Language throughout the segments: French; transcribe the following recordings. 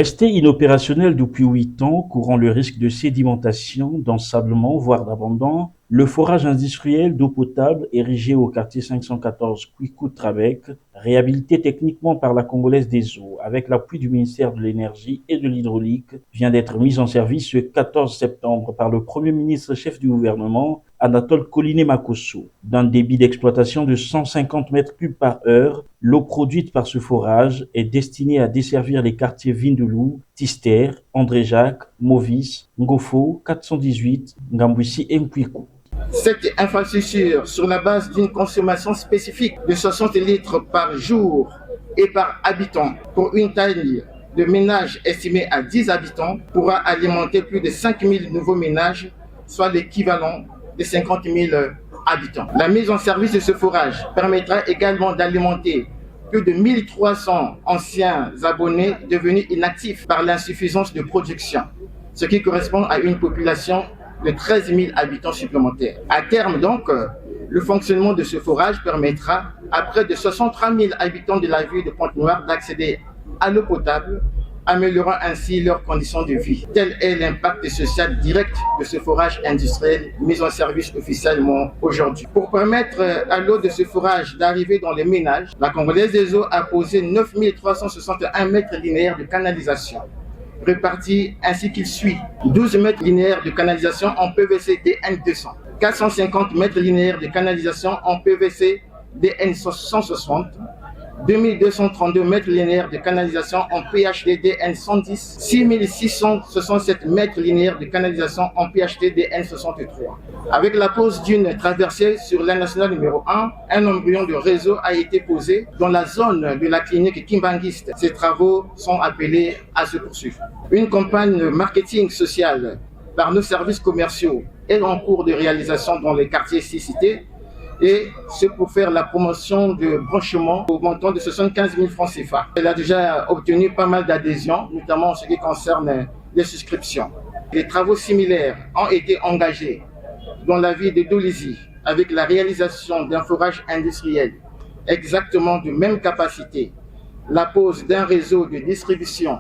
Resté inopérationnel depuis 8 ans, courant le risque de sédimentation, d'ensablement, voire d'abandon, le forage industriel d'eau potable érigé au quartier 514 Kwiku-Trabec, réhabilité techniquement par la Congolaise des Eaux avec l'appui du ministère de l'Énergie et de l'Hydraulique, vient d'être mis en service ce 14 septembre par le Premier ministre chef du gouvernement, Anatole Koliné-Makosso. D'un débit d'exploitation de 150 mètres cubes par heure, l'eau produite par ce forage est destinée à desservir les quartiers Vindouloulou, Tister, André-Jacques, Movis, Ngofo, 418, Ngambouissi et Nkwiku. Cette infrastructure, sur la base d'une consommation spécifique de 60 litres par jour et par habitant pour une taille de ménage estimée à 10 habitants, pourra alimenter plus de 5 000 nouveaux ménages, soit l'équivalent de 50 000 habitants. La mise en service de ce forage permettra également d'alimenter plus de 1300 anciens abonnés devenus inactifs par l'insuffisance de production, ce qui correspond à une population de 13 000 habitants supplémentaires. À terme donc, le fonctionnement de ce forage permettra à près de 63 000 habitants de la ville de Pointe-Noire d'accéder à l'eau potable, améliorant ainsi leurs conditions de vie. Tel est l'impact social direct de ce forage industriel mis en service officiellement aujourd'hui. Pour permettre à l'eau de ce forage d'arriver dans les ménages, la Congolaise des Eaux a posé 9 361 mètres linéaires de canalisation, répartis ainsi qu'il suit: 12 mètres linéaires de canalisation en PVC DN200, 450 mètres linéaires de canalisation en PVC DN160, 2232 mètres linéaires de canalisation en PHD DN110, 6667 mètres linéaires de canalisation en PHD DN63. Avec la pose d'une traversée sur la nationale numéro 1, un embryon de réseau a été posé dans la zone de la clinique Kimbanguiste. Ces travaux sont appelés à se poursuivre. Une campagne marketing social par nos services commerciaux est en cours de réalisation dans les quartiers cités, et c'est pour faire la promotion de branchement au montant de 75 000 francs CFA. Elle a déjà obtenu pas mal d'adhésions, notamment en ce qui concerne les souscriptions. Des travaux similaires ont été engagés dans la ville de Dolisie avec la réalisation d'un forage industriel exactement de même capacité, la pose d'un réseau de distribution,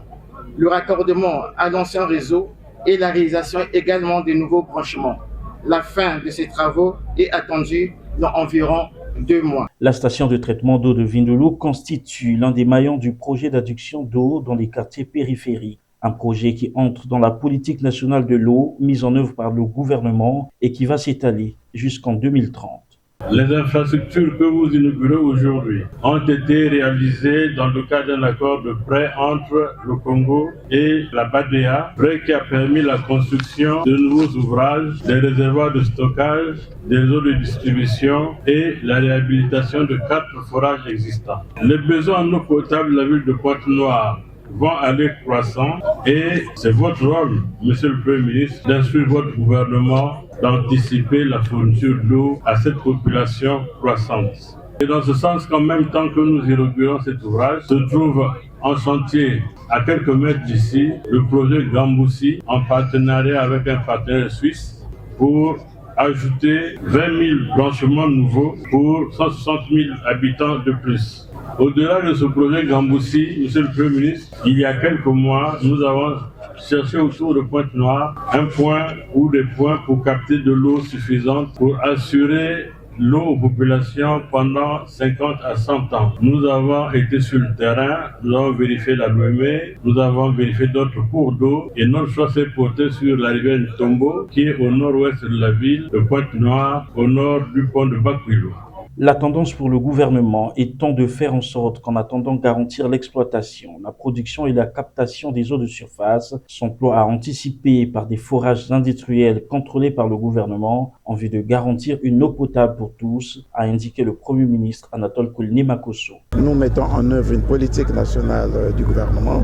le raccordement à l'ancien réseau et la réalisation également de nouveaux branchements. La fin de ces travaux est attendue dans environ 2 mois. La station de traitement d'eau de Vindouloulou constitue l'un des maillons du projet d'adduction d'eau dans les quartiers périphériques. Un projet qui entre dans la politique nationale de l'eau mise en œuvre par le gouvernement et qui va s'étaler jusqu'en 2030. Les infrastructures que vous inaugurez aujourd'hui ont été réalisées dans le cadre d'un accord de prêt entre le Congo et la BADEA, prêt qui a permis la construction de nouveaux ouvrages, des réservoirs de stockage, des eaux de distribution et la réhabilitation de 4 forages existants. Les besoins en eau potable de la ville de Pointe-Noire vont aller croissant et c'est votre rôle, Monsieur le Premier ministre, d'instruire votre gouvernement d'anticiper la fourniture d'eau à cette population croissante. Et dans ce sens qu'en même temps que nous inaugurons cet ouvrage, se trouve en chantier à quelques mètres d'ici le projet Gamboussi en partenariat avec un partenaire suisse pour ajouter 20 000 branchements nouveaux pour 160 000 habitants de plus. Au-delà de ce projet Gamboussi, Monsieur le Premier ministre, il y a quelques mois, nous avons cherché autour de Pointe-Noire un point ou des points pour capter de l'eau suffisante pour assurer l'eau aux populations pendant 50 à 100 ans. Nous avons été sur le terrain, nous avons vérifié la Lomé, nous avons vérifié d'autres cours d'eau et notre choix s'est porté sur la rivière Ntombo qui est au nord-ouest de la ville de Pointe-Noire, au nord du pont de Bakwilo. La tendance pour le gouvernement étant de faire en sorte qu'en attendant garantir l'exploitation, la production et la captation des eaux de surface, s'emploie à anticiper par des forages industriels contrôlés par le gouvernement en vue de garantir une eau potable pour tous, a indiqué le Premier ministre Anatole Koliné-Makosso. Nous mettons en œuvre une politique nationale du gouvernement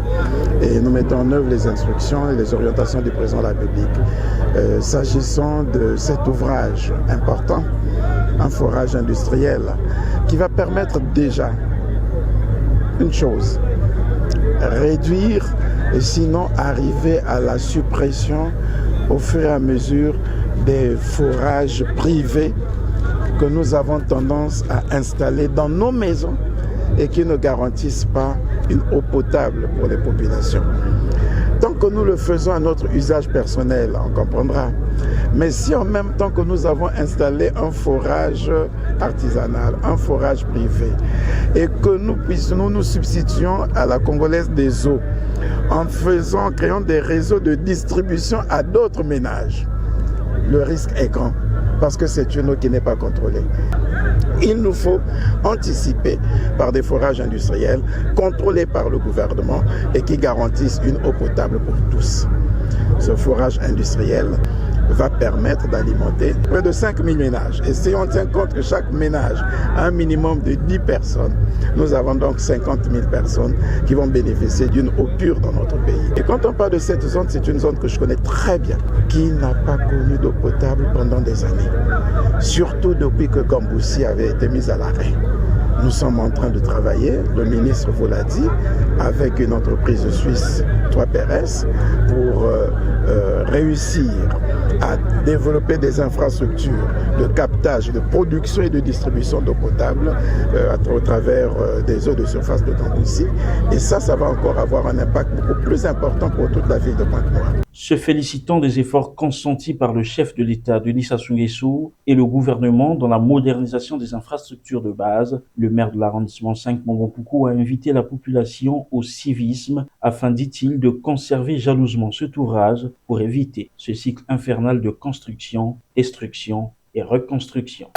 et nous mettons en œuvre les instructions et les orientations du président de la République. S'agissant de cet ouvrage important, un forage industriel qui va permettre déjà une chose, réduire et sinon arriver à la suppression au fur et à mesure des forages privés que nous avons tendance à installer dans nos maisons et qui ne garantissent pas une eau potable pour les populations. tant que nous le faisons à notre usage personnel, on comprendra. Mais si en même temps que nous avons installé un forage artisanal, un forage privé, et que nous nous substituons à la Congolaise des eaux, en créant des réseaux de distribution à d'autres ménages, le risque est grand, parce que c'est une eau qui n'est pas contrôlée. Il nous faut anticiper par des forages industriels contrôlés par le gouvernement et qui garantissent une eau potable pour tous. Ce forage industriel va permettre d'alimenter près de 5 000 ménages. Et si on tient compte que chaque ménage a un minimum de 10 personnes, nous avons donc 50 000 personnes qui vont bénéficier d'une eau pure dans notre pays. Et quand on parle de cette zone, c'est une zone que je connais très bien, qui n'a pas connu d'eau potable pendant des années. Surtout depuis que Gamboussi avait été mise à l'arrêt. Nous sommes en train de travailler, le ministre vous l'a dit, avec une entreprise suisse, 3PRS, pour réussir à développer des infrastructures de captage, de production et de distribution d'eau potable au travers des eaux de surface de Gamboussi. Et ça va encore avoir un impact beaucoup plus important pour toute la ville de Pointe-Noire. Se félicitant des efforts consentis par le chef de l'État, Denis Sassou Nguesso, et le gouvernement dans la modernisation des infrastructures de base, le maire de l'arrondissement 5 Mombopoukou a invité la population au civisme afin, dit-il, de conserver jalousement cet ouvrage pour éviter ce cycle infernal de construction, destruction et reconstruction.